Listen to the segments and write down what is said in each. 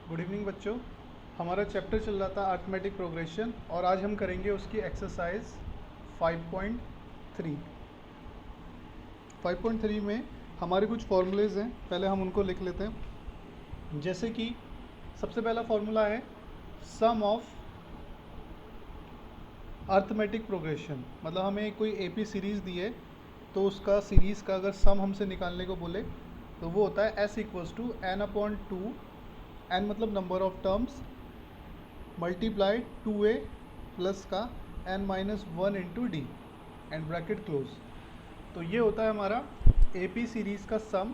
Good evening बच्चों। हमारा chapter चल रहा था अरिथमेटिक प्रोग्रेशन और आज हम करेंगे उसकी एक्सरसाइज 5.3। 5.3 में हमारे कुछ फॉर्मूलेज हैं, पहले हम उनको लिख लेते हैं। जैसे कि सबसे पहला फॉर्मूला है सम ऑफ अरिथमेटिक प्रोग्रेशन, मतलब हमें कोई एपी सीरीज़ दी है तो उसका सीरीज़ का अगर सम हमसे निकालने को बोले तो वो होता है s equals to n upon 2, n मतलब number of terms, multiply 2a plus का n minus 1 into D and bracket close. तो ये होता है हमारा एपी सीरीज़ का सम।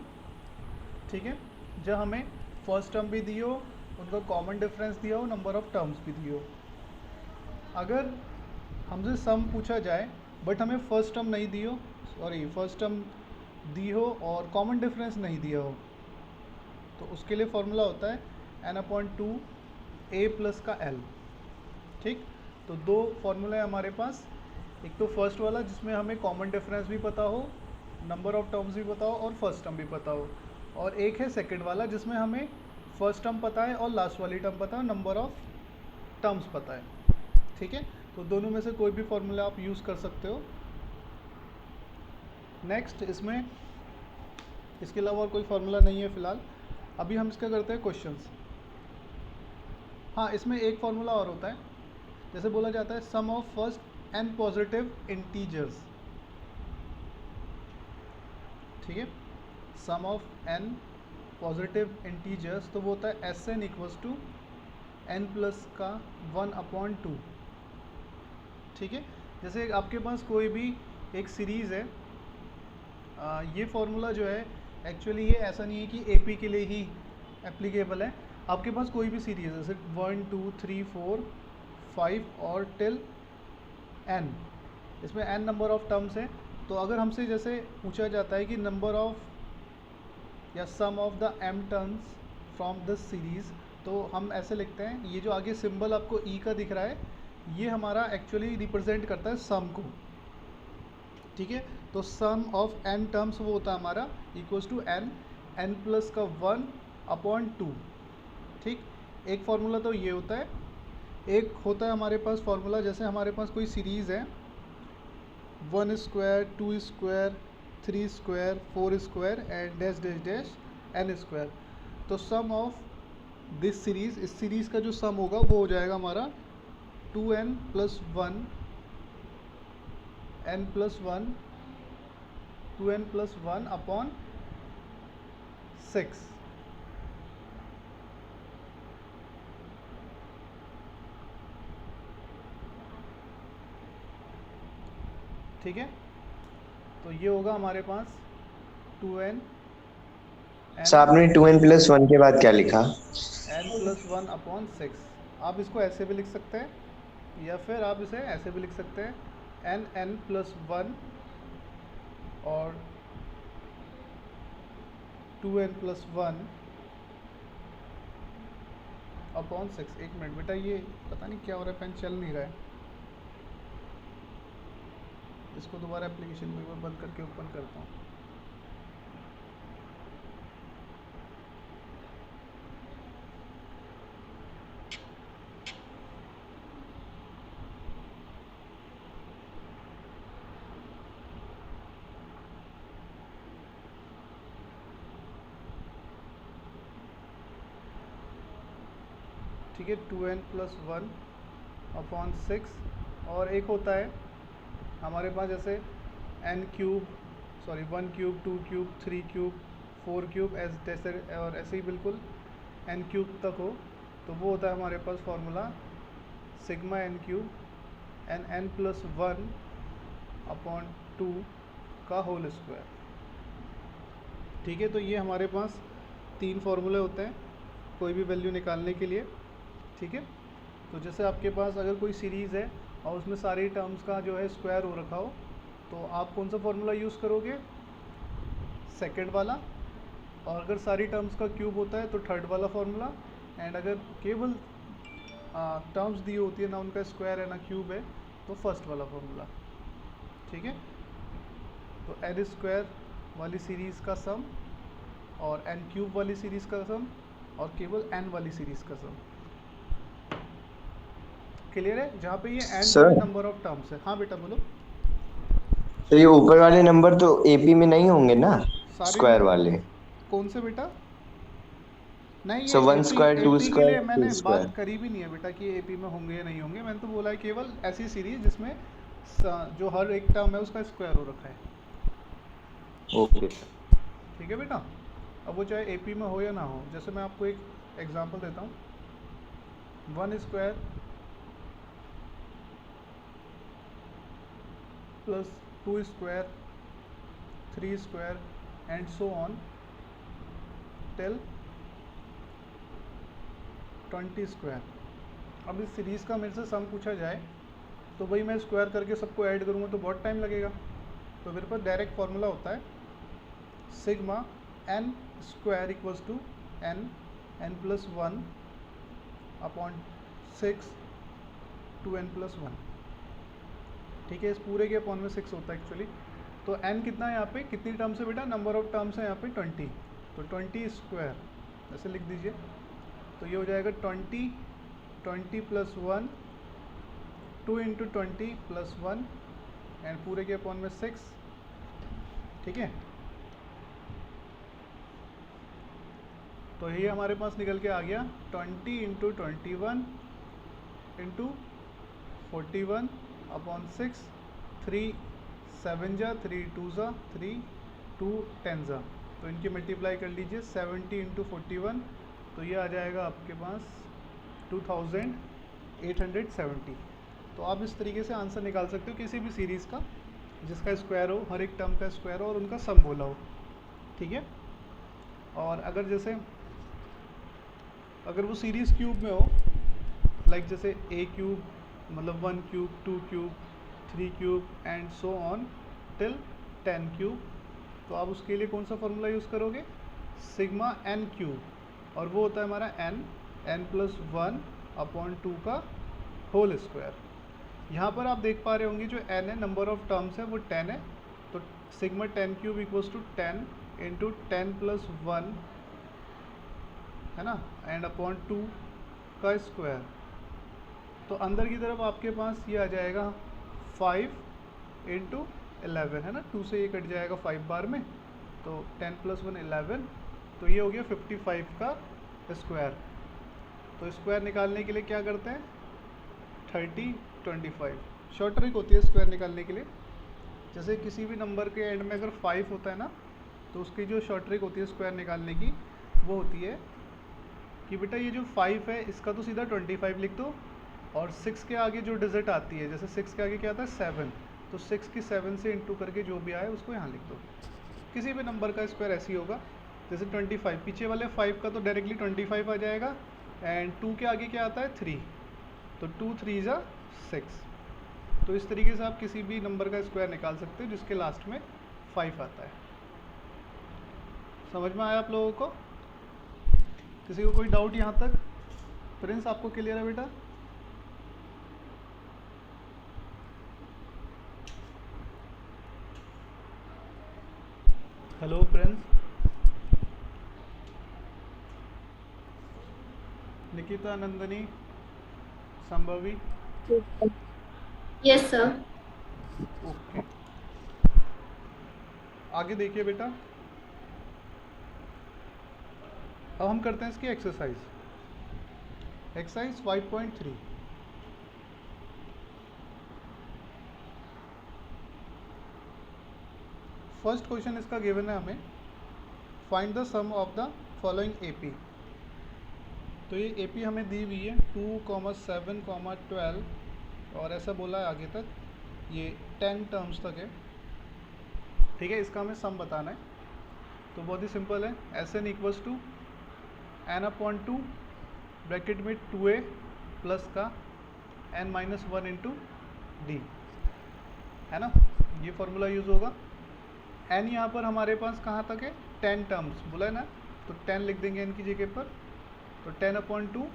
ठीक है, जब हमें फर्स्ट टर्म भी दी हो, उनका कॉमन डिफरेंस दिया हो, नंबर ऑफ टर्म्स भी दी हो। अगर हमसे सम पूछा जाए बट हमें फर्स्ट टर्म नहीं दी हो, फर्स्ट टर्म दी हो और कॉमन डिफरेंस नहीं दिया हो, तो उसके लिए फॉर्मूला होता है n अपॉन 2 a प्लस का l। ठीक, तो दो फॉर्मूला है हमारे पास। एक तो फर्स्ट वाला जिसमें हमें कॉमन डिफरेंस भी पता हो, नंबर ऑफ टर्म्स भी पता हो और फर्स्ट टर्म भी पता हो, और एक है सेकंड वाला जिसमें हमें फर्स्ट टर्म पता है और लास्ट वाली टर्म पता है, नंबर ऑफ टर्म्स पता है। ठीक है, तो दोनों में से कोई भी फॉर्मूला आप यूज़ कर सकते हो। नेक्स्ट, इसमें इसके अलावा और कोई फार्मूला नहीं है फ़िलहाल। अभी हम इसका करते हैं क्वेश्चंस। हाँ, इसमें एक फार्मूला और होता है, जैसे बोला जाता है sum of first n positive integers. ठीक है, sum of n positive integers, तो वो होता है S N equals to n plus का 1 अपॉन 2। ठीक है, जैसे आपके पास कोई भी एक सीरीज़ है, ये फार्मूला जो है एक्चुअली ये ऐसा नहीं है कि एपी के लिए ही एप्लीकेबल है। आपके पास कोई भी सीरीज़ है, जैसे 1 2 3 4 5 और टिल n, इसमें n नंबर ऑफ टर्म्स हैं। तो अगर हमसे जैसे पूछा जाता है कि नंबर ऑफ या sum of the m terms from this series, तो हम ऐसे लिखते हैं, ये जो आगे सिंबल आपको ई का दिख रहा है, ये हमारा एक्चुअली रिप्रेजेंट करता है सम को। ठीक है, तो सम ऑफ n टर्म्स वो होता है हमारा इक्वल्स टू n प्लस का 1 अपॉन 2। ठीक, एक फार्मूला तो ये होता है। एक होता है हमारे पास फार्मूला, जैसे हमारे पास कोई सीरीज़ है 1 square 2 square 3 square 4 square and dash dash dash n square. तो सम ऑफ दिस सीरीज़, इस सीरीज़ का जो सम होगा वो हो जाएगा हमारा 2n plus 1 n plus 1 2n plus 1 upon 6। ठीक है, तो ये होगा हमारे पास 2n सर आपने 2n प्लस 1 के बाद क्या लिखा? n plus 1 upon 6। आप इसको ऐसे भी लिख सकते हैं या फिर आप इसे ऐसे भी लिख सकते हैं n प्लस 1 और 2n प्लस 1 अपॉन 6। एक मिनट बेटा, ये पता नहीं क्या हो रहा है, पेन चल नहीं रहा है। इसको दोबारा एप्लीकेशन में एक बार बंद करके ओपन करता हूँ। ठीक है, 2n प्लस 1 अपॉन 6। और एक होता है हमारे पास जैसे n cube, 1 cube 2 cube 3 cube 4 cube ऐसे और ऐसे ही बिल्कुल n क्यूब तक हो, तो वो होता है हमारे पास formula sigma n cube n plus 1 upon 2 का होल स्क्वायर। ठीक है, तो ये हमारे पास तीन फार्मूले होते हैं कोई भी वैल्यू निकालने के लिए। ठीक है, तो जैसे आपके पास अगर कोई सीरीज़ है और उसमें सारी टर्म्स का जो है स्क्वायर हो रखा हो, तो आप कौन सा फार्मूला यूज़ करोगे? सेकंड वाला। और अगर सारी टर्म्स का क्यूब होता है तो थर्ड वाला फार्मूला। एंड अगर केवल टर्म्स दी होती है, ना उनका स्क्वायर है ना क्यूब है, तो फर्स्ट वाला फार्मूला। ठीक है, तो n स्क्वायर वाली सीरीज़ का सम और n क्यूब वाली सीरीज़ का सम और केवल n वाली सीरीज का सम। क्लियर है? जहाँ पे ये n जो है सर नंबर ऑफ टर्म्स है। हाँ बेटा बोलो। तो ये ऊपर वाले नंबर तो एपी में नहीं होंगे ना, सारे स्क्वायर वाले? कौन से बेटा? नहीं, ये so one AP square, two AP के स्क्वायर, लिए थ्री मैंने बात स्क्वायर। करी भी नहीं है बेटा कि एपी में होंगे या नहीं होंगे। मैंने तो बोला है केवल ऐसी सीरीज जिसमें जो हर एक टर्म है उसका स्क्वायर हो रखा है। Okay sir. ठीक है बेटा? अब वो चाहे एपी में हो या ना हो, जैसे मैं आपको एक एग्जांपल देता हूँ। 1 square plus 2 square, 3 square and so on till 20 square. अब इस सीरीज़ का मेरे से सम पूछा जाए तो भाई मैं स्क्वायर करके सबको ऐड करूँगा तो बहुत टाइम लगेगा। तो मेरे पास डायरेक्ट फार्मूला होता है sigma n square equals to n plus 1 upon 6 2n+1। ठीक है, इस पूरे के अपॉन में 6 होता है एक्चुअली। तो n कितना है यहाँ पे, कितनी टर्म्स है बेटा? नंबर ऑफ टर्म्स है यहाँ पे 20। तो 20 स्क्वायर ऐसे लिख दीजिए। तो ये हो जाएगा 20 प्लस 1 2 इंटू 20 प्लस 1 एंड पूरे के अपॉन में 6। ठीक है, तो ये हमारे पास निकल के आ गया 20 इंटू 21 इंटू 41 अपॉन 6। 3 7 जा, 3 2 जा, 3 2 10 जा, तो इनकी मल्टीप्लाई कर लीजिए। 70 इंटू 41 तो ये आ जाएगा आपके पास 2870। तो आप इस तरीके से आंसर निकाल सकते हो किसी भी सीरीज़ का जिसका स्क्वायर हो, हर एक टर्म का स्क्वायर हो और उनका सम बोला हो। ठीक है, और अगर जैसे अगर वो सीरीज़ क्यूब में हो, लाइक जैसे a क्यूब मतलब 1 cube, 2 cube, 3 cube and so on till 10 cube, तो आप उसके लिए कौन सा फॉर्मूला यूज़ करोगे? सिग्मा n क्यूब, और वो होता है हमारा n प्लस 1 अपॉन 2 का होल स्क्वायर। यहाँ पर आप देख पा रहे होंगे जो n है, नंबर ऑफ टर्म्स है वो 10 है। तो sigma 10 cube equals to 10 into 10 plus 1 है ना, एंड अपॉन 2 का स्क्वायर। तो अंदर की तरफ आपके पास ये आ जाएगा 5 इंटू 11 है ना, 2 से ये कट जाएगा 5 बार में, तो 10 प्लस 1 11, तो ये हो गया 55 का स्क्वायर। तो स्क्वायर निकालने के लिए क्या करते हैं? 30 25 शॉर्ट ट्रिक होती है स्क्वायर निकालने के लिए। जैसे किसी भी नंबर के एंड में अगर 5 होता है ना, तो उसकी जो शॉर्ट ट्रिक होती है स्क्वायर निकालने की वो होती है कि बेटा ये जो 5 है इसका तो सीधा 25 लिख दो, और 6 के आगे जो डिजिट आती है, जैसे 6 के आगे क्या आता है 7, तो 6 की 7 से इंटू करके जो भी आए उसको यहाँ लिख दो। किसी भी नंबर का स्क्वायर ऐसे ही होगा। जैसे 25, पीछे वाले 5 का तो डायरेक्टली 25 आ जाएगा, एंड 2 के आगे क्या आता है 3, तो 2 3 जा 6। तो इस तरीके से आप किसी भी नंबर का स्क्वायर निकाल सकते हो जिसके लास्ट में 5 आता है। समझ में आया आप लोगों को? किसी को कोई डाउट यहाँ तक? प्रिंस आपको क्लियर है बेटा? Hello Prince, Nikita, Nandani, Sambhavi? Yes sir. Okay, आगे देखिए बेटा। अब हम करते हैं इसकी एक्सरसाइज 5.3। फर्स्ट क्वेश्चन इसका गिवन है हमें, find the sum of the following AP. तो ये एपी हमें दी हुई है 2, 7, 12 और ऐसा बोला है आगे तक, ये 10 टर्म्स तक है। ठीक है, इसका हमें सम बताना है। तो बहुत ही सिंपल है, Sn equals to n/2 bracket में 2a प्लस का n-1 इंटू डी, है ना, ये फॉर्मूला यूज़ होगा। n यहाँ पर हमारे पास कहाँ तक है? 10 टर्म्स बोला है ना, तो 10 लिख देंगे n की जगह पर। तो 10/2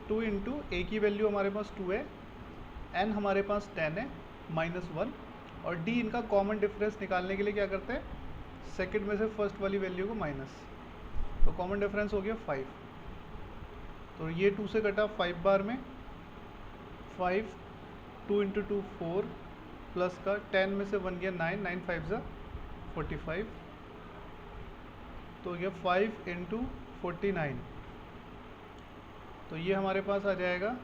2 इंटू a की वैल्यू हमारे पास 2 है, n हमारे पास 10 है -1, और d इनका कॉमन डिफरेंस निकालने के लिए क्या करते हैं? सेकंड में से फर्स्ट वाली वैल्यू को माइनस। तो कॉमन डिफरेंस हो गया 5। तो ये 2 से कटा 5 बार में 5, 2 इंटू 2 4 प्लस का 10 में से 1 गया 9, 9 5 ज़ा 45, तो हो गया 5 इंटू 49। तो ये हमारे पास आ जाएगा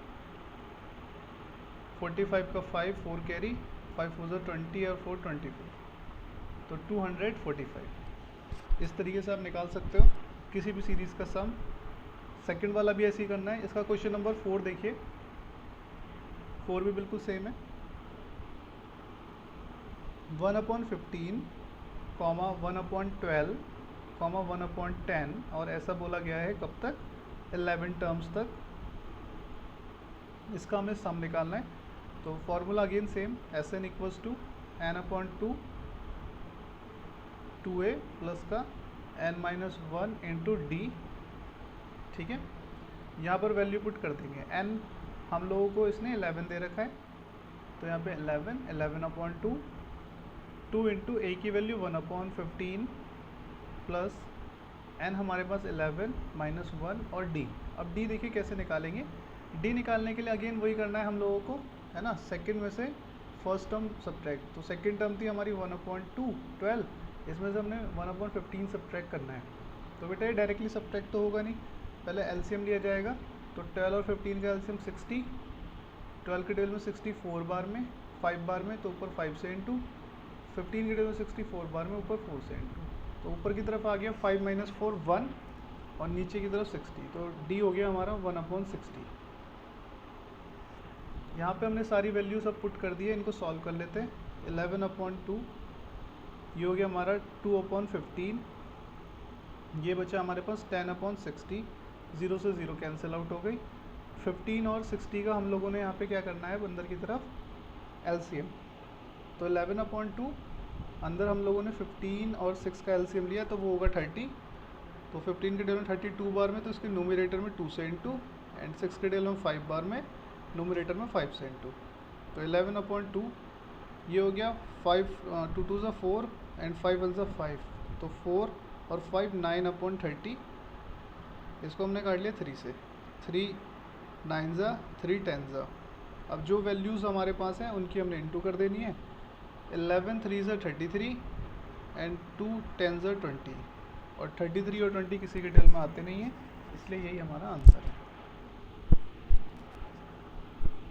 45 का 5 4 कैरी, 5 4 ज़ा 20 और 4 24, तो 245। इस तरीके से आप निकाल सकते हो किसी भी सीरीज़ का सम। सेकंड वाला भी ऐसे ही करना है। इसका क्वेश्चन नंबर 4 देखिए, 4 भी बिल्कुल सेम है। 1/15 कॉमा 1/12 कॉमा 1/10, और ऐसा बोला गया है कब तक, 11 टर्म्स तक। इसका हमें सम निकालना है। तो formula again same, Sn equals to n/2 2a plus का n-1 इंटू डी। ठीक है, यहाँ पर वैल्यू पुट कर देंगे। n हम लोगों को इसने 11 दे रखा है, तो यहाँ पे 11/2 2 इंटू a की वैल्यू 1/15 प्लस n हमारे पास 11 -1 और d। अब d देखिए कैसे निकालेंगे। d निकालने के लिए अगेन वही करना है हम लोगों को, है ना, सेकंड में से फर्स्ट टर्म सब्ट्रैक्ट। तो सेकंड टर्म थी हमारी 1/2 12, इसमें से हमने 1/15 सब्ट्रैक्ट करना है। तो बेटा ये डायरेक्टली सब्ट्रैक्ट तो होगा नहीं, पहले एलसीएम लिया जाएगा। तो 12 और 15 का एलसीएम 60, 12 के टेबल में 64 बार में 5 बार में, तो ऊपर 5 से इंटू, 15 के टेबल में 64 बार में ऊपर 4 से इंटू। तो ऊपर की तरफ आ गया 5 - 4 1 और नीचे की तरफ 60, तो डी हो गया हमारा 1/60। यहाँ पे हमने सारी वैल्यू सब पुट कर दी है, इनको सॉल्व कर लेते हैं। 11/2 ये हो गया हमारा 2/15, ये बचा हमारे पास 10/60, 0 से 0 कैंसिल आउट हो गई। 15 और 60 का हम लोगों ने यहाँ पे क्या करना है, अंदर की तरफ एलसीएम। तो 11/2 अंदर हम लोगों ने 15 और 6 का एलसीएम लिया, तो वो होगा 30। तो 15 के टेबल में 32 बार में, तो इसके न्यूमरेटर में 2 से इंटू, एंड 6 के टेबल में 5 बार में, न्यूमरेटर में 5 से इंटू। तो 11/2 ये हो गया 5 2 2 ज़ा 4 एंड 5 1 ज़ा 5, तो 4 और 5 9/30। इसको हमने काट लिया 3 से, 3 9 ज़ा 3 10 ज़ा। अब जो वैल्यूज़ हमारे पास हैं उनकी हमने इंटू कर देनी है। 11 3 ज़ा 33 एंड 2 10 ज़ा 20, और 33 और 20 किसी के टेबल में आते नहीं हैं, इसलिए यही हमारा आंसर है।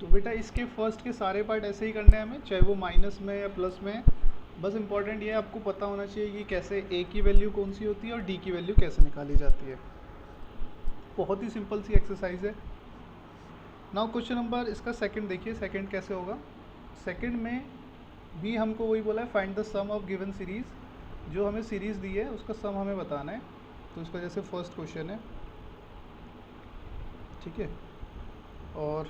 तो बेटा इसके फर्स्ट के सारे पार्ट ऐसे ही करने हैं हमें, चाहे वो माइनस में या प्लस में है। बस इंपॉर्टेंट ये आपको पता होना चाहिए कि कैसे a की वैल्यू कौन सी होती है और d की वैल्यू कैसे निकाली जाती है। बहुत ही सिंपल सी एक्सरसाइज है। नाउ क्वेश्चन नंबर इसका सेकंड देखिए, सेकंड कैसे होगा। सेकंड में भी हमको वही बोला है, find the sum of given series. जो हमें सीरीज़ दी है उसका सम हमें बताना है। तो इसका जैसे फर्स्ट क्वेश्चन है, ठीक है, और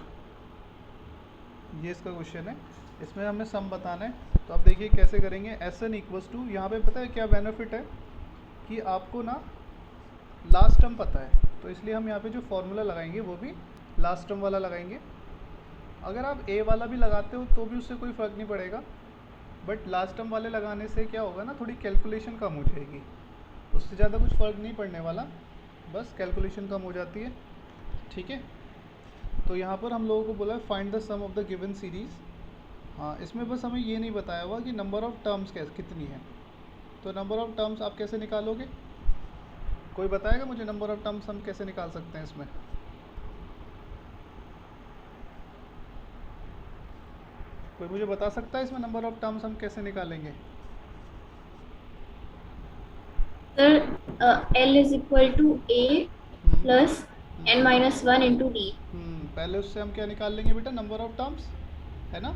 ये इसका क्वेश्चन है, इसमें हमें सम बताना है। तो आप देखिए कैसे करेंगे। Sn इक्वल्स टू, यहाँ पे पता है क्या बेनिफिट है कि आपको ना लास्ट टर्म पता है, तो इसलिए हम यहाँ पे जो फॉर्मूला लगाएंगे वो भी लास्ट टर्म वाला लगाएंगे। अगर आप a वाला भी लगाते हो तो भी उससे कोई फ़र्क नहीं पड़ेगा, बट लास्ट टर्म वाले लगाने से क्या होगा ना, थोड़ी कैलकुलेशन कम हो जाएगी। उससे ज़्यादा कुछ फ़र्क नहीं पड़ने वाला, बस कैलकुलेशन कम हो जाती है। ठीक है, तो यहाँ पर हम लोगों को बोला है find the sum of the given series. हाँ, इसमें बस हमें ये नहीं बताया हुआ कि नंबर ऑफ़ टर्म्स कितनी है। तो नंबर ऑफ़ टर्म्स आप कैसे निकालोगे, कोई बताएगा मुझे नंबर ऑफ़ टर्म्स हम कैसे निकाल सकते हैं इसमें? कोई मुझे बता सकता है इसमें नंबर ऑफ़ टर्म्स हम कैसे निकालेंगे? Sir L is equal to A plus n-1 into D. पहले उससे हम क्या निकाल लेंगे बेटा, नंबर ऑफ़ टर्म्स, है ना।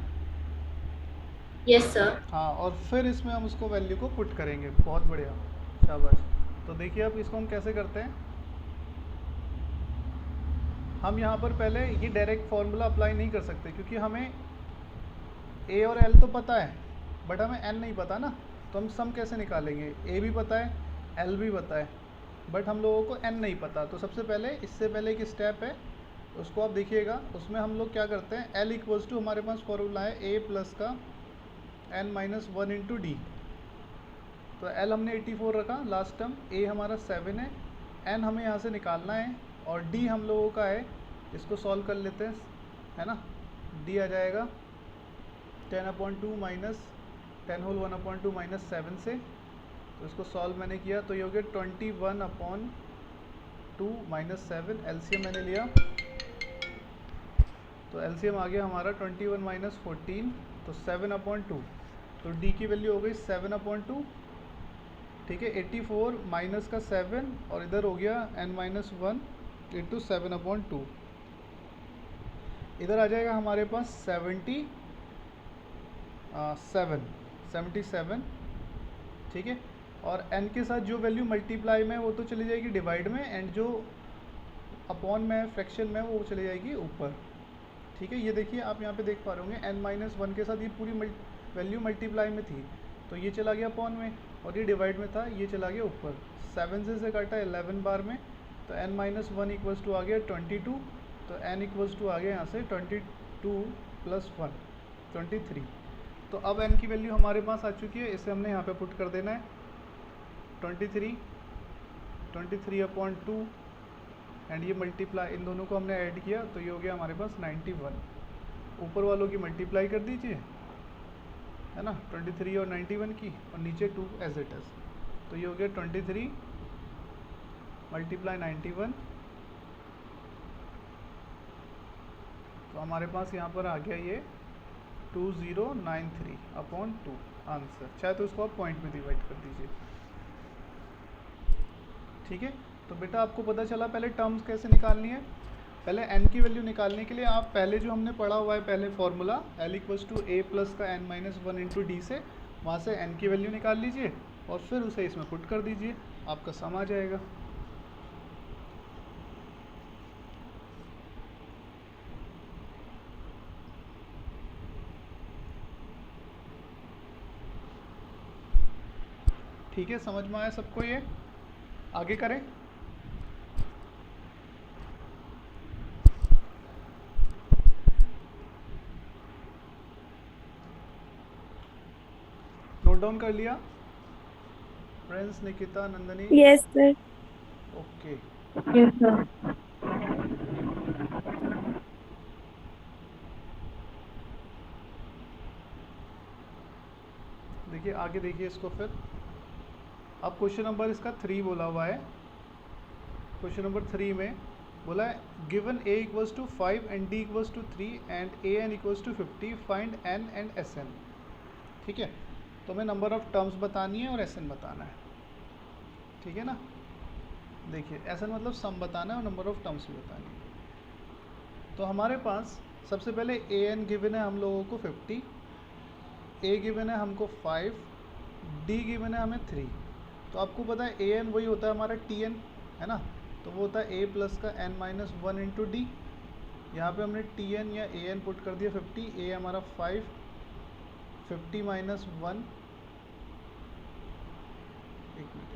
Yes sir. हाँ, और फिर इसमें हम उसको वैल्यू को पुट करेंगे। बहुत बढ़िया, शाबाश। तो देखिए अब इसको हम कैसे करते हैं। हम यहाँ पर पहले ये डायरेक्ट फार्मूला अप्लाई नहीं कर सकते, क्योंकि हमें a और l तो पता है, बट हमें n नहीं पता ना। तो हम सम कैसे निकालेंगे, a भी पता है, l भी पता है, बट हम लोगों को n नहीं पता। तो सबसे पहले, इससे पहले एक स्टेप है, उसको आप देखिएगा। उसमें हम लोग क्या करते हैं, l इक्वल्स टू, हमारे पास फॉर्मूला है a प्लस का n-1 इंटू डी। तो l हमने 84 रखा लास्ट टर्म, a हमारा 7 है, n हमें यहाँ से निकालना है और d हम लोगों का है, इसको सॉल्व कर लेते हैं, है ना। d आ जाएगा 10/2 माइनस 10 होल 1/2 माइनस 7 से, तो इसको सॉल्व मैंने किया तो ये हो गया 21/2 माइनस 7, एलसीएम मैंने लिया तो एलसीएम आ गया हमारा 21 माइनस 14, तो 7/2, तो d की वैल्यू हो गई 7/2, ठीक है। 84 माइनस का 7 और इधर हो गया n-1 इंटू 7/2, इधर आ जाएगा हमारे पास 77, ठीक है। और n के साथ जो वैल्यू मल्टीप्लाई में वो तो चली जाएगी डिवाइड में, एंड जो अपॉन में फ्रैक्शन में वो चली जाएगी ऊपर, ठीक है। ये देखिए आप यहाँ पे देख पा रहे होंगे n-1 के साथ ये पूरी वैल्यू मल्टीप्लाई में थी, तो ये चला गया अपॉन में, और ये डिवाइड में था, ये चला गया ऊपर। 7 से काटा 11 बार में, तो n-1 इक्वल्स टू आ गया 22, तो n इक्वल्स टू आ गया यहाँ से 22 प्लस 1 23। तो अब n की वैल्यू हमारे पास आ चुकी है, इसे हमने यहाँ पे पुट कर देना है 23/2, एंड ये मल्टीप्लाई इन दोनों को हमने ऐड किया तो ये हो गया हमारे पास 91। ऊपर वालों की मल्टीप्लाई कर दीजिए, है ना, 23 और 91 की, और नीचे 2 एज इट इज़, तो ये हो गया 23 मल्टीप्लाई 91, तो हमारे पास यहाँ पर आ गया ये 2093/2 आंसर। चाहे तो इसको आप पॉइंट में डिवाइड कर दीजिए, ठीक है। तो बेटा आपको पता चला पहले टर्म्स कैसे निकालनी है। पहले n की वैल्यू निकालने के लिए आप पहले जो हमने पढ़ा हुआ है पहले formula l equals to a plus का n-1 इंटू डी से, वहाँ से n की वैल्यू निकाल लीजिए और फिर उसे इसमें पुट कर दीजिए, आपका सम आ जाएगा। ठीक है, समझ में आया सबको, ये आगे करें। नोट डाउन कर लिया friends, Nikita, Nandini? Yes sir. Okay, yes sir. देखिए आगे देखिए इसको फिर। अब क्वेश्चन नंबर इसका 3 बोला हुआ है। क्वेश्चन नंबर 3 में बोला है given a equals to 5 and d equals to 3 and an equals to 50, find n and sn। ठीक है, तो हमें नंबर ऑफ टर्म्स बतानी है और sn बताना है, ठीक है ना। देखिए sn मतलब सम बताना है और नंबर ऑफ टर्म्स भी बतानी है। तो हमारे पास सबसे पहले an गिवन है हम लोगों को 50, a गिवन है हमको 5, d गिवन है हमें 3। तो आपको पता है an वही होता है हमारा tn, है ना, तो वो होता है a प्लस का n-1 इंटू डी। यहाँ पर हमने tn या an पुट कर दिया 50, a हमारा 5, 50 माइनस 1, एक मिनट,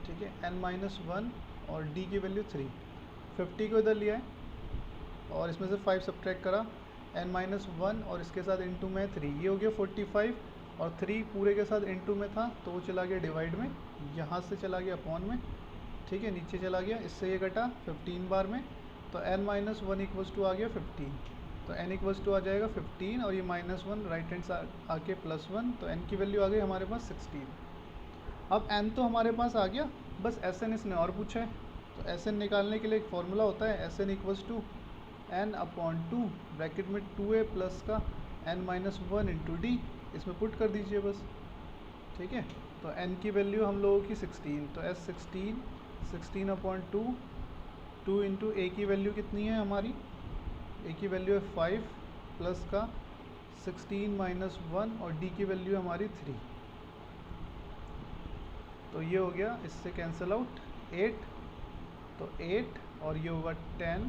ठीक है, n-1 और d की वैल्यू 3। 50 को इधर लिया है और इसमें से 5 सब्ट्रैक्ट करा, n-1 और इसके साथ इनटू में 3, ये हो गया 45, और 3 पूरे के साथ इनटू में था तो वो चला गया डिवाइड में, यहाँ से चला गया अपॉन में, ठीक है, नीचे चला गया, इससे ये कटा 15 बार में, तो n-1 इक्वल्स टू आ गया 15, तो n इक्वल्स टू आ जाएगा 15 और ये -1 राइट हैंड से आके +1, तो n की वैल्यू आ गई हमारे पास 16। अब n तो हमारे पास आ गया, बस sn इसने और पूछा है, तो sn निकालने के लिए एक फॉर्मूला होता है sn equals to n/2 bracket में 2a प्लस का n-1 इंटू डी, इसमें पुट कर दीजिए बस, ठीक है। तो n की वैल्यू हम लोगों की 16, तो s16 16/2, 2 इंटू a की वैल्यू कितनी है हमारी, a की वैल्यू है 5 प्लस का 16 माइनस 1 और d की वैल्यू हमारी 3, तो ये हो गया, इससे कैंसिल आउट 8, तो 8 और ये होगा 10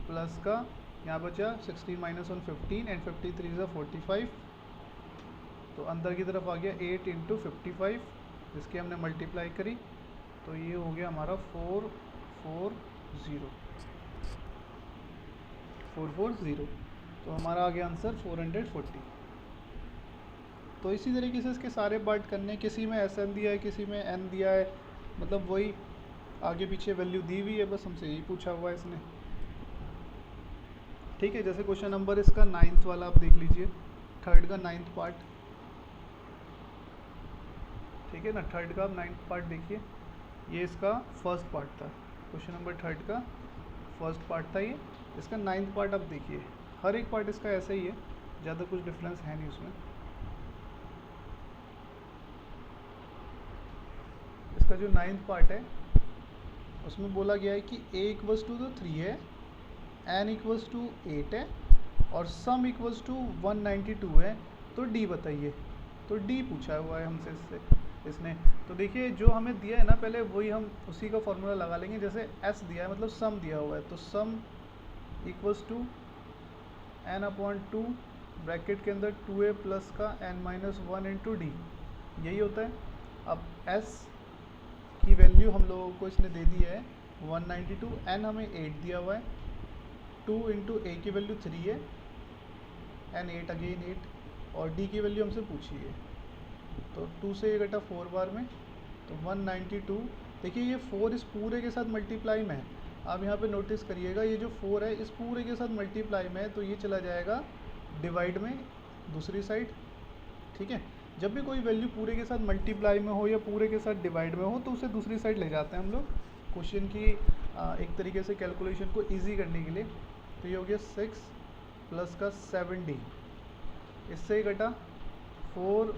प्लस का यहाँ बचा 16 माइनस 1 15 एंड 53 से 45, तो अंदर की तरफ आ गया 8 इंटू 55, जिसकी हमने मल्टीप्लाई करी, तो ये हो गया हमारा 440, तो हमारा आ गया आंसर 440। तो इसी तरीके से इसके सारे पार्ट करने हैं। किसी में एस एन दिया है, किसी में एन दिया है, मतलब वही आगे पीछे वैल्यू दी हुई है, बस हमसे यही पूछा हुआ है इसने। ठीक है, जैसे क्वेश्चन नंबर इसका 9th वाला आप देख लीजिए, थर्ड का 9th पार्ट। ठीक है ना, थर्ड का 9th पार्ट देखिए, ये इसका फर्स्ट पार्ट था, क्वेश्चन नंबर थर्ड का फर्स्ट पार्ट था ये। इसका 9th पार्ट आप देखिए, हर एक पार्ट इसका ऐसा ही है, ज़्यादा कुछ डिफरेंस है नहीं उसमें। इसका जो 9th पार्ट है उसमें बोला गया है कि a इक्वल्स टू तो 3 है, n इक्वल्स टू 8 है और सम इक्वल्स टू 192 है, तो d बताइए। तो d पूछा हुआ है हमसे इसने। तो देखिए जो हमें दिया है ना, पहले वही हम उसी का फॉर्मूला लगा लेंगे। जैसे s दिया है मतलब सम दिया हुआ है, तो sum equals to n/2 bracket के अंदर 2a प्लस का n-1 इंटू डी, यही होता है। अब s की वैल्यू हम लोगों को इसने दे दी है 192, n हमें 8 दिया हुआ है, 2 इंटू a की वैल्यू 3 है, n 8 अगेन 8, और d की वैल्यू हमसे पूछी है। तो 2 से ये घटा 4 बार में, तो 192। देखिए ये 4 इस पूरे के साथ मल्टीप्लाई में है। आप यहाँ पे नोटिस करिएगा, ये जो 4 है इस पूरे के साथ मल्टीप्लाई में है, तो ये चला जाएगा डिवाइड में दूसरी साइड। ठीक है, जब भी कोई वैल्यू पूरे के साथ मल्टीप्लाई में हो या पूरे के साथ डिवाइड में हो तो उसे दूसरी साइड ले जाते हैं हम लोग क्वेश्चन की एक तरीके से कैलकुलेशन को इजी करने के लिए। तो ये हो गया 6 प्लस का 7d, इससे ही घटा 4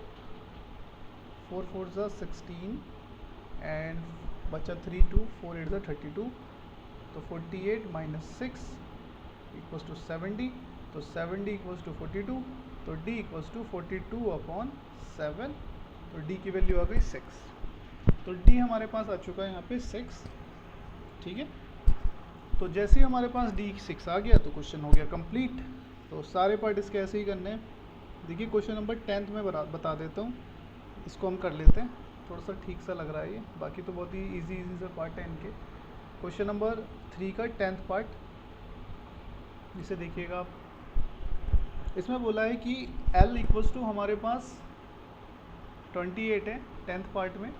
4 ज़ा 16 एंड बचा 3 2 4 8 ज़ा 32, तो 48 माइनस 6 इक्वल्स टू 7d, तो 7d इक्वल्स टू 42, तो d इक्वल्स टू 42/7, तो d की वैल्यू आ गई 6। तो d हमारे पास आ चुका है यहाँ पे 6। ठीक है, तो जैसे ही हमारे पास d 6 आ गया तो क्वेश्चन हो गया कंप्लीट। तो सारे पार्ट इसके ऐसे ही करने हैं। देखिए क्वेश्चन नंबर 10th में बता देता हूँ, इसको हम कर लेते हैं, थोड़ा सा ठीक सा लग रहा है ये, बाकी तो बहुत ही इजी से पार्ट है इनके। क्वेश्चन नंबर 3 का 10th पार्ट, इसे देखिएगा आप। इसमें बोला है कि L इक्वल्स टू हमारे पास 28 है 10th पार्ट में,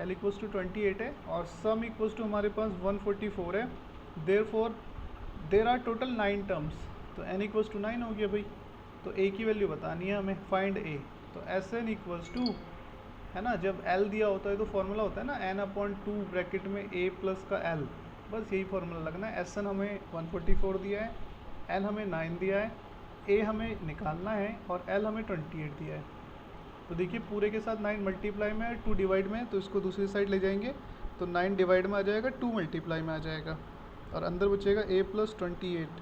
L इक्वल्स टू 28 है और सम इक्वल्स टू हमारे पास 144 है। Therefore there are total 9 terms, तो n इक्वल्स टू 9 हो गया भाई। तो a की वैल्यू बतानी है हमें, फाइंड a। तो Sn इक्वल्स टू, है ना, जब L दिया होता है तो फॉर्मूला होता है ना n/2 ब्रैकेट में a प्लस का L, बस यही फॉर्मूला लगना है। Sn हमें 144 दिया है, n हमें 9 दिया है, a हमें निकालना है और L हमें 28 दिया है। तो देखिए पूरे के साथ 9 मल्टीप्लाई में है, 2 डिवाइड में है, तो इसको दूसरी साइड ले जाएंगे तो 9 डिवाइड में आ जाएगा, 2 मल्टीप्लाई में आ जाएगा और अंदर बचेगा a प्लस 28।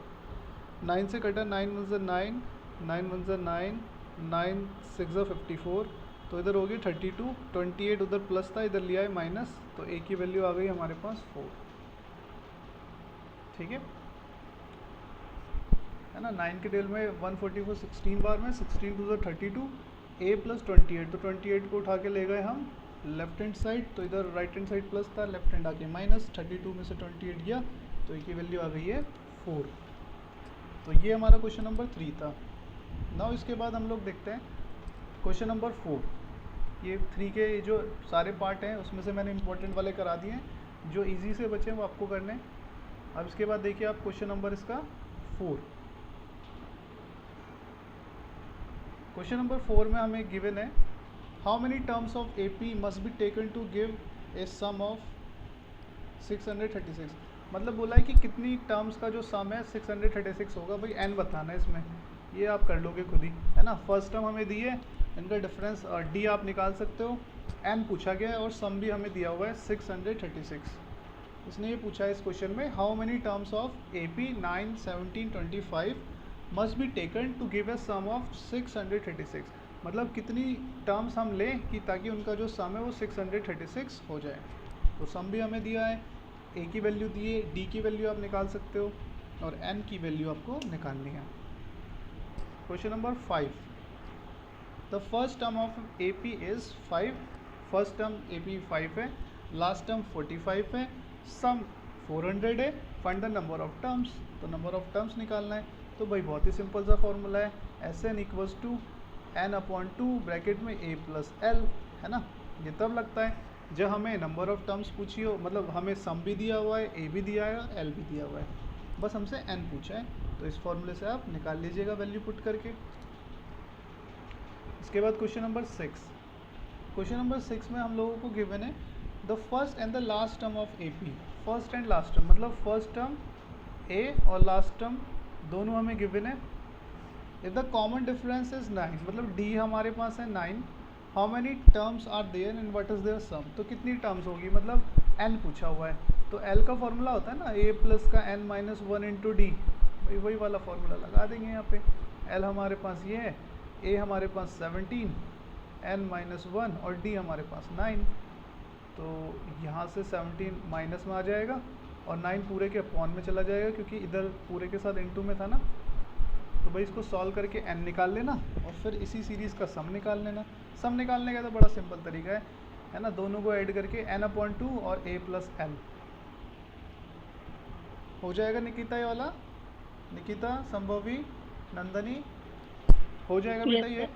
9 से कटा 9 1 ज़ा 9, 9 1 ज़ा 9, 9 6 ज़ा 54, तो इधर हो गई 32, 28 उधर प्लस था, इधर लिया है माइनस, तो a की वैल्यू आ गई हमारे पास 4। ठीक है ना, 9 के डेल में 144 16 बार में, 16 2 ज़ा 32, a प्लस 28, तो 28 को उठा के ले गए हम लेफ्ट हैंड साइड, तो इधर राइट हैंड साइड प्लस था, लेफ्ट हैंड आके माइनस, 32 में से 28 गया, तो a की वैल्यू आ गई है 4। तो ये हमारा क्वेश्चन नंबर 3 था। नाउ इसके बाद हम लोग देखते हैं क्वेश्चन नंबर 4। ये 3 के जो सारे पार्ट हैं उसमें से मैंने इंपॉर्टेंट वाले करा दिए हैं, जो इजी से बचे हैं वो आपको करने हैं। अब इसके बाद देखिए आप क्वेश्चन नंबर इसका 4। क्वेश्चन नंबर 4 में हमें गिवन है, how many terms of AP must be taken to give a sum of 636। मतलब बोला है कि कितनी टर्म्स का जो सम है 636 होगा। भाई n बताना है इसमें, ये आप कर लोगे खुद ही, है ना। फर्स्ट टर्म हमें दी है, इनका डिफरेंस d आप निकाल सकते हो, n पूछा गया है और सम भी हमें दिया हुआ है 636। इसने ये पूछा है इस क्वेश्चन में, how many terms of AP 9 17 25 must be taken to give a sum of 636। मतलब कितनी टर्म्स हम लें कि ताकि उनका जो सम है वो 636 हो जाए। तो सम भी हमें दिया है, a की वैल्यू दी है, d की वैल्यू आप निकाल सकते हो और n की वैल्यू आपको निकालनी है। Question number 5, the first term of AP is 5। First term AP 5 है, लास्ट टर्म 45 है, सम 400 है, find the number of terms. तो नंबर ऑफ टर्म्स निकालना है। तो भाई बहुत ही सिंपल सा फॉर्मूला है, Sn equals to n upon 2 bracket में a प्लस l, है ना। ये तब लगता है जब हमें नंबर ऑफ टर्म्स पूछी हो, मतलब हमें सम भी दिया हुआ है, a भी दिया है और l भी दिया हुआ है, बस हमसे n पूछा है। तो इस फॉर्मूले से आप निकाल लीजिएगा वैल्यू पुट करके। इसके बाद क्वेश्चन नंबर 6। क्वेश्चन नंबर 6 में हम लोगों को गिवन है the first and the last term of AP। First and last term मतलब फर्स्ट टर्म A और लास्ट टर्म दोनों हमें गिवन है। If the common difference is 9, मतलब D हमारे पास है 9, how many terms are there and what is their sum. तो कितनी टर्म्स होगी, मतलब n पूछा हुआ है, तो l का फॉर्मूला होता है ना a प्लस का n माइनस 1 इंटू डी, वही वाला फॉर्मूला लगा देंगे यहाँ पे। l हमारे पास ये है, a हमारे पास 17, n माइनस 1 और d हमारे पास 9। तो यहाँ से 17 माइनस में आ जाएगा और 9 पूरे के अपॉन में चला जाएगा, क्योंकि इधर पूरे के साथ इनटू में था ना। तो भाई इसको सॉल्व करके n निकाल लेना और फिर इसी सीरीज़ का सम निकाल लेना। सम निकालने का तो बड़ा सिंपल तरीका है ना, दोनों को ऐड करके n अपॉन 2 और a प्लस l हो जाएगा। निकिता ये वाला, निकिता, संभवी, नंदनी, हो जाएगा बेटा ये।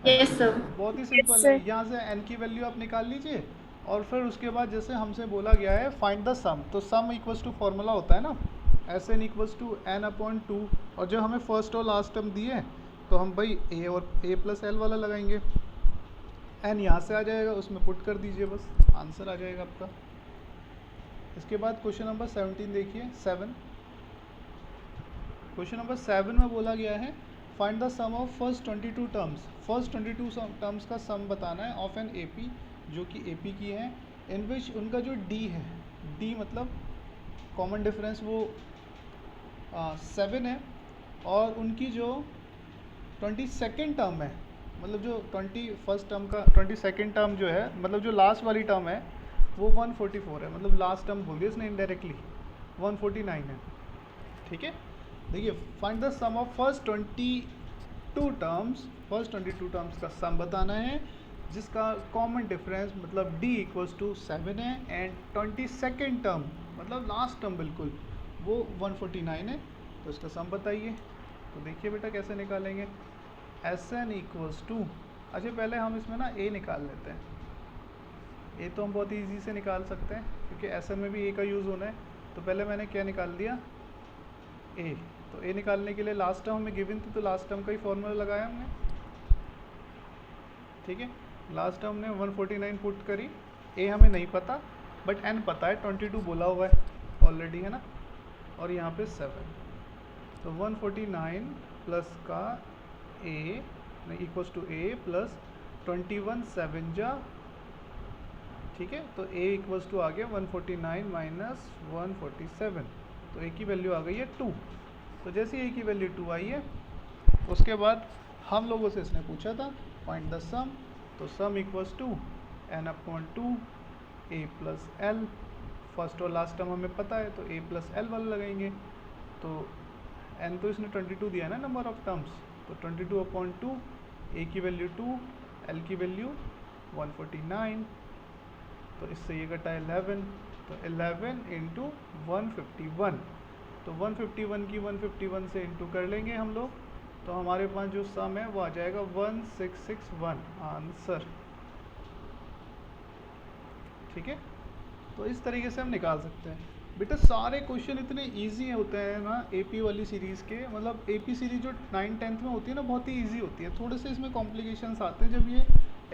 Yes sir. बहुत ही सिंपल है। यहाँ से n की वैल्यू आप निकाल लीजिए और फिर उसके बाद जैसे हमसे बोला गया है फाइंड द सम, तो सम इक्वल्स टू फॉर्मूला होता है ना Sn equals to n upon 2, और जो हमें फर्स्ट और लास्ट टर्म दिए तो हम भाई a और a प्लस l वाला लगाएंगे। n यहाँ से आ जाएगा, उसमें पुट कर दीजिए, बस आंसर आ जाएगा आपका। इसके बाद क्वेश्चन नंबर 17 देखिए, 7। क्वेश्चन नंबर 7 में बोला गया है find the sum of first 22 terms. First 22 terms का सम बताना है ऑफ एन AP, जो कि AP की है, इन विच उनका जो D है, D मतलब कॉमन डिफरेंस वो 7 है, और उनकी जो 22nd टर्म है, मतलब जो 21st टर्म का 22nd टर्म जो है, मतलब जो लास्ट वाली टर्म है वो 144 है, मतलब लास्ट टर्म बोल दिया इसने इनडायरेक्टली, 149 है। ठीक है, देखिए find the sum of first 22 terms. First 22 terms का सम बताना है जिसका कॉमन डिफरेंस मतलब D इक्वल्स टू 7 है, एंड 22nd टर्म मतलब लास्ट टर्म बिल्कुल वो 149 है। तो इसका सम बताइए। तो देखिए बेटा कैसे निकालेंगे। Sn इक्वल्स टू, अच्छा पहले हम इसमें ना a निकाल लेते हैं। a तो हम बहुत ईजी से निकाल सकते हैं क्योंकि Sn में भी a का यूज़ होना है। तो पहले मैंने क्या निकाल दिया, a। तो a निकालने के लिए लास्ट टर्म हमें गिवन थी, तो लास्ट टर्म का ही फॉर्मूला लगाया हमने। ठीक है, लास्ट टर्म ने 149 पुट करी, a हमें नहीं पता बट n पता है, 22 बोला हुआ है ऑलरेडी, है ना, और यहाँ पे 7। तो 149 प्लस का a equals to a plus 21 7 जा, ठीक है। तो a इक्वल्स टू आ गया 149 माइनस 147, तो a की वैल्यू आ गई है 2। तो जैसे a की वैल्यू 2 आई है, उसके बाद हम लोगों से इसने पूछा था फाइंड द सम, तो sum equals to n upon 2 a plus l। First और लास्ट टर्म हमें पता है, तो a प्लस l वाला लगाएंगे। तो n तो इसने 22 दिया है ना नंबर ऑफ टर्म्स, तो 22 अपॉन 2, a की वैल्यू 2, l की वैल्यू 149, तो इससे ये कटा 11, तो 11 इंटू 151, तो 151 की 151 से इंटू कर लेंगे हम लोग, तो हमारे पास जो सम है वो आ जाएगा 1661 आंसर। ठीक है, तो इस तरीके से हम निकाल सकते हैं। बेटा सारे क्वेश्चन इतने इजी होते हैं ना AP वाली सीरीज़ के, मतलब AP सीरीज जो 9th 10th में होती है ना बहुत ही इजी होती है। थोड़े से इसमें कॉम्प्लिकेशंस आते हैं जब ये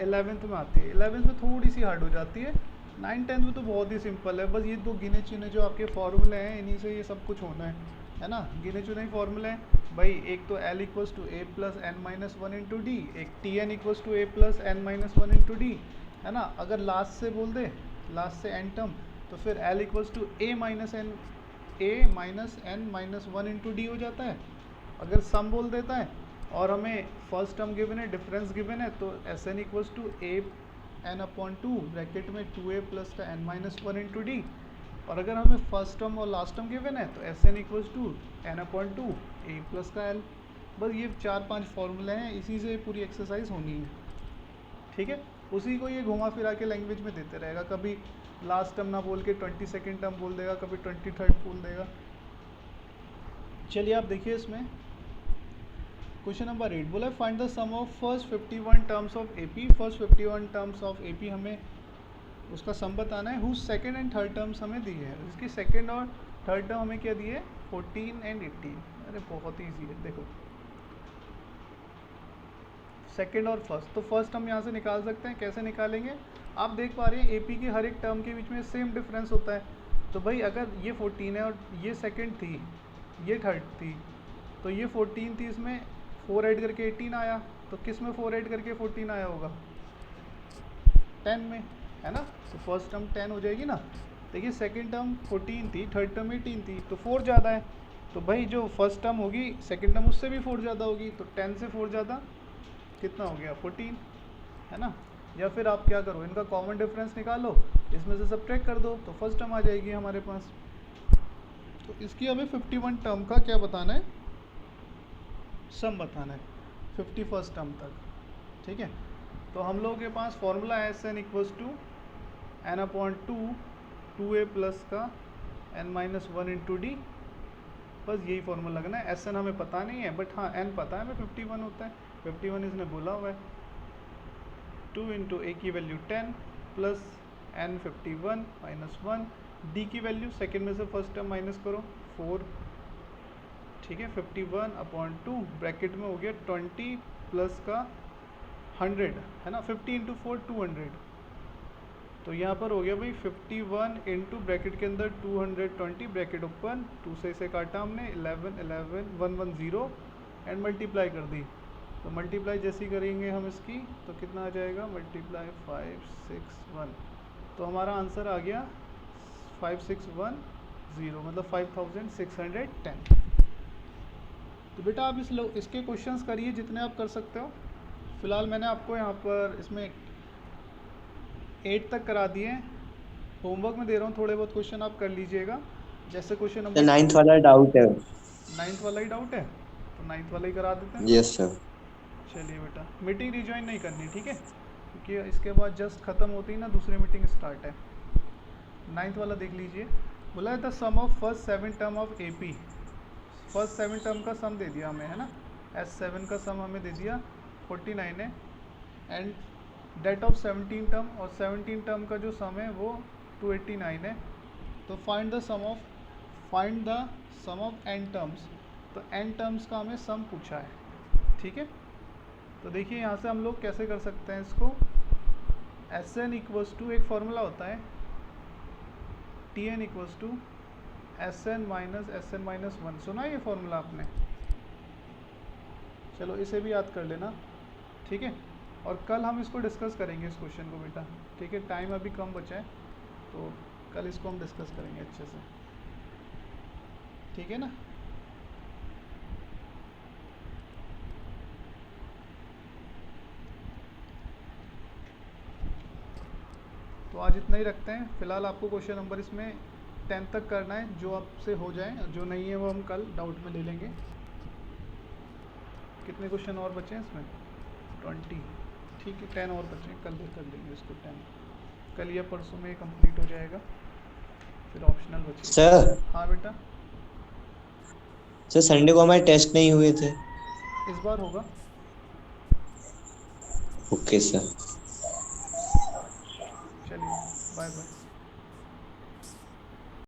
11th में आती है, 11th में थोड़ी सी हार्ड हो जाती है, 9th 10th में तो बहुत ही सिंपल है। बस ये दो गिने चुने जो आपके फॉर्मूले हैं इन्हीं से ये सब कुछ होना है ना, गिने चुने ही फॉर्मूले हैं भाई। एक तो L equals to a plus n minus 1 into D, एक Tn equals to a plus n minus 1 into D, है ना। अगर लास्ट से बोल दे, लास्ट से n टर्म, तो फिर L equals to a minus n minus 1 into D हो जाता है। अगर सम बोल देता है और हमें फर्स्ट टर्म गिवन है, डिफरेंस गिवन है, तो Sn equals to a n upon 2 bracket में 2a प्लस का n माइनस 1 इंटू डी। और अगर हमें फर्स्ट टर्म और लास्ट टर्म गिवन है तो Sn equals to n upon 2 a plus का l। बस ये 4-5 फॉर्मूले हैं, इसी से पूरी एक्सरसाइज होनी है। ठीक है, उसी को ये घुमा फिरा के लैंग्वेज में देते रहेगा, कभी लास्ट टर्म ना बोल के 22nd टर्म बोल देगा, कभी 23rd बोल देगा। चलिए आप देखिए इसमें क्वेश्चन नंबर 8 बोला find the sum of first 51 terms of AP. First 51 terms of AP हमें उसका सम बताना है। Whose second and third terms हमें दिए हैं। इसकी सेकंड और थर्ड टर्म हमें क्या दिए, 14 एंड 18। अरे बहुत ही ईजी है, देखो सेकंड और फर्स्ट। तो फर्स्ट हम यहाँ से निकाल सकते हैं। कैसे निकालेंगे, आप देख पा रहे हैं एपी की हर एक टर्म के बीच में सेम डिफरेंस होता है। तो भाई अगर ये 14 है और ये सेकंड थी, ये थर्ड थी, तो ये 14 थी, इसमें 4 ऐड करके 18 आया। तो किस में 4 ऐड करके 14 आया होगा, 10 में, है ना। तो फर्स्ट टर्म 10 हो जाएगी ना। देखिए सेकंड टर्म 14 थी, थर्ड टर्म 18 थी, तो 4 ज़्यादा है। तो भाई जो फर्स्ट टर्म होगी सेकंड टर्म उससे भी 4 ज़्यादा होगी। तो 10 से 4 ज़्यादा कितना हो गया, 14, है ना। या फिर आप क्या करो, इनका कॉमन डिफरेंस निकालो, इसमें से सब्ट्रैक्ट कर दो, तो फर्स्ट टर्म आ जाएगी हमारे पास। तो इसकी हमें 51 टर्म का क्या बताना है, सम बताना है 51st टर्म तक, ठीक है। तो हम लोगों के पास फॉर्मूला है S N equals to N upon 2a plus का n-1 इंटू डी। बस यही फॉर्मूला लगना है। एस एन हमें पता नहीं है, बट हाँ एन पता है हमें 51 होता है। 51 इसने बोला हुआ है। 2 इंटू ए की value 10 plus n 51 minus 1, D की वैल्यू सेकेंड में से फर्स्ट टर्म माइनस करो 4, ठीक है। 51 अपॉन 2 ब्रैकेट में हो गया 20 प्लस का 100, है ना। 50 इंटू 4 200। तो यहाँ पर हो गया भाई 51 इंटू ब्रैकेट के अंदर 220 ब्रैकेट ओपन, 2 से इसे काटा हमने 11 11 110 एंड मल्टीप्लाई कर दी। तो मल्टीप्लाई जैसी करेंगे हम इसकी तो कितना आ जाएगा, मल्टीप्लाई 561। तो हमारा आंसर आ गया 5610, मतलब 5610। तो बेटा आप इसके क्वेश्चंस करिए जितने आप कर सकते हो। फिलहाल मैंने आपको यहाँ पर इसमें 8 तक करा दिए हैं। होमवर्क में दे रहा हूँ, थोड़े बहुत क्वेश्चन आप कर लीजिएगा। जैसे क्वेश्चन नंबर 9th वाला डाउट है। 9th वाला ही डाउट है, तो 9th वाला ही करा देते हैं। Yes sir. चलिए बेटा, मीटिंग रिज्वाइन नहीं करनी, ठीक है, क्योंकि इसके बाद जस्ट ख़त्म होती ही ना दूसरी मीटिंग स्टार्ट है। 9th वाला देख लीजिए। बोला है the sum of first 7 term of AP. First 7 term का सम दे दिया हमें, है ना। S7 का सम हमें दे दिया 49 है, एंड डेट ऑफ 17 टर्म, और 17 टर्म का जो सम है वो 289 है। तो find the sum of n terms. तो n टर्म्स का हमें सम पूछा है, ठीक है। तो देखिए यहाँ से हम लोग कैसे कर सकते हैं इसको। Sn इक्वल्स टू, एक फार्मूला होता है Tn equals to Sn minus 1। सुना है ये फार्मूला आपने, चलो इसे भी याद कर लेना, ठीक है। और कल हम इसको डिस्कस करेंगे इस क्वेश्चन को बेटा, ठीक है। टाइम अभी कम बचा है, तो कल इसको हम डिस्कस करेंगे अच्छे से, ठीक है ना। तो आज इतना ही रखते हैं। फिलहाल आपको क्वेश्चन नंबर इसमें 10 तक करना है, जो आपसे हो जाए, जो नहीं है वो हम कल डाउट में ले लेंगे। कितने क्वेश्चन और बचे हैं इसमें, 20, ठीक है। 10 और बचे हैं, कल कर लेंगे इसको 10। कल या परसों में कंप्लीट हो जाएगा, फिर ऑप्शनल बचे। सर। हाँ बेटा। सर संडे को हमारे टेस्ट नहीं हुए थे। इस बार होगा। Okay sir. चलिए बाय बाय।